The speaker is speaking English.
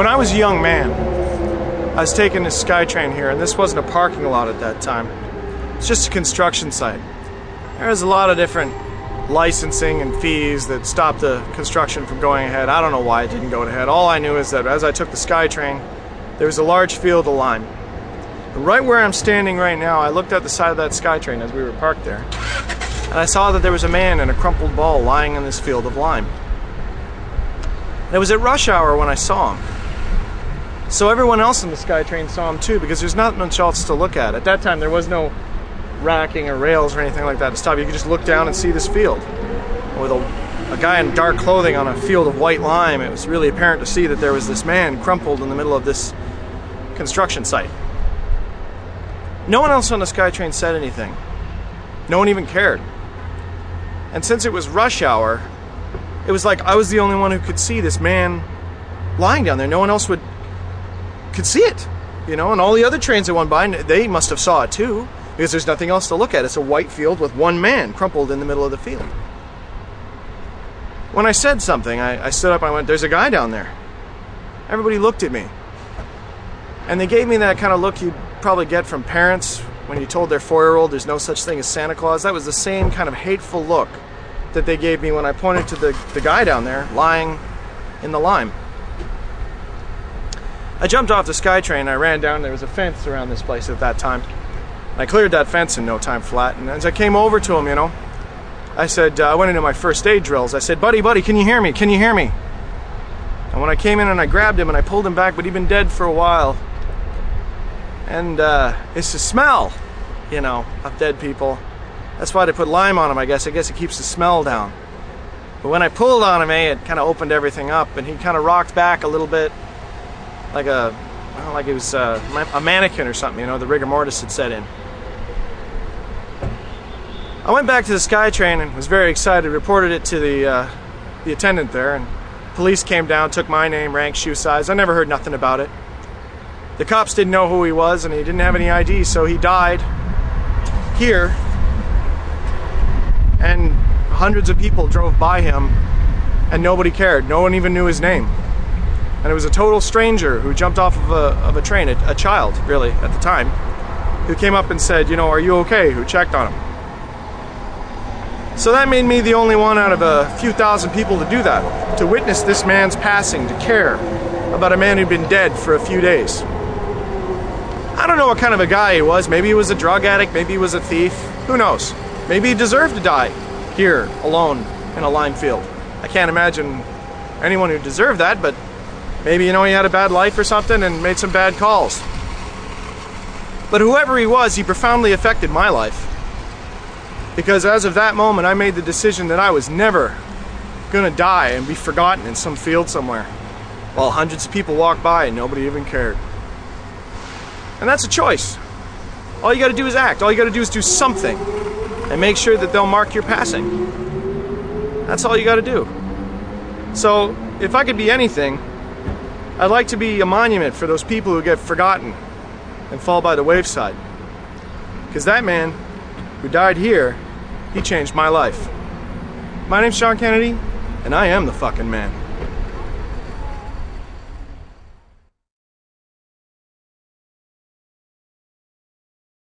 When I was a young man, I was taking this SkyTrain here, and this wasn't a parking lot at that time. It's just a construction site. There was a lot of different licensing and fees that stopped the construction from going ahead. I don't know why it didn't go ahead. All I knew is that as I took the SkyTrain, there was a large field of lime. And right where I'm standing right now, I looked at the side of that SkyTrain as we were parked there, and I saw that there was a man in a crumpled ball lying in this field of lime. And it was at rush hour when I saw him. So everyone else in the SkyTrain saw him too, because there's not much else to look at. At that time, there was no racking or rails or anything like that to stop. You could just look down and see this field. With a guy in dark clothing on a field of white lime, it was really apparent to see that there was this man crumpled in the middle of this construction site. No one else on the SkyTrain said anything. No one even cared. And since it was rush hour, it was like I was the only one who could see this man lying down there. No one else could see it, you know, and all the other trains that went by, they must have saw it too, because there's nothing else to look at. It's a white field with one man crumpled in the middle of the field. When I said something, I stood up and I went, "There's a guy down there." Everybody looked at me, and they gave me that kind of look you'd probably get from parents when you told their 4-year-old there's no such thing as Santa Claus. That was the same kind of hateful look that they gave me when I pointed to the guy down there lying in the lime. I jumped off the SkyTrain and I ran down. There was a fence around this place at that time. I cleared that fence in no time flat, and as I came over to him, you know, I said, I went into my first aid drills. I said, buddy, can you hear me? Can you hear me? And when I came in and I grabbed him and I pulled him back, but he'd been dead for a while. And it's the smell, you know, of dead people. That's why they put lime on him, I guess. I guess it keeps the smell down. But when I pulled on him, it kind of opened everything up, and he kind of rocked back a little bit, like it was a mannequin or something, you know, the rigor mortis had set in. I went back to the SkyTrain and was very excited, reported it to the attendant there, and police came down, took my name, rank, shoe size. I never heard nothing about it. The cops didn't know who he was, and he didn't have any ID, so he died here, and hundreds of people drove by him, and nobody cared. No one even knew his name. And it was a total stranger who jumped off of a train, a child, really, at the time, who came up and said, you know, "Are you okay?" Who checked on him. So that made me the only one out of a few thousand people to do that, to witness this man's passing, to care about a man who'd been dead for a few days. I don't know what kind of a guy he was. Maybe he was a drug addict, maybe he was a thief, who knows? Maybe he deserved to die here, alone, in a lime field. I can't imagine anyone who deserved that, but maybe, you know, he had a bad life or something and made some bad calls. But whoever he was, he profoundly affected my life. Because as of that moment, I made the decision that I was never gonna die and be forgotten in some field somewhere, while hundreds of people walked by and nobody even cared. And that's a choice. All you gotta do is act. All you gotta do is do something and make sure that they'll mark your passing. That's all you gotta do. So, if I could be anything, I'd like to be a monument for those people who get forgotten and fall by the wayside. Because that man who died here, he changed my life. My name's Sean Kennedy, and I am the fucking man.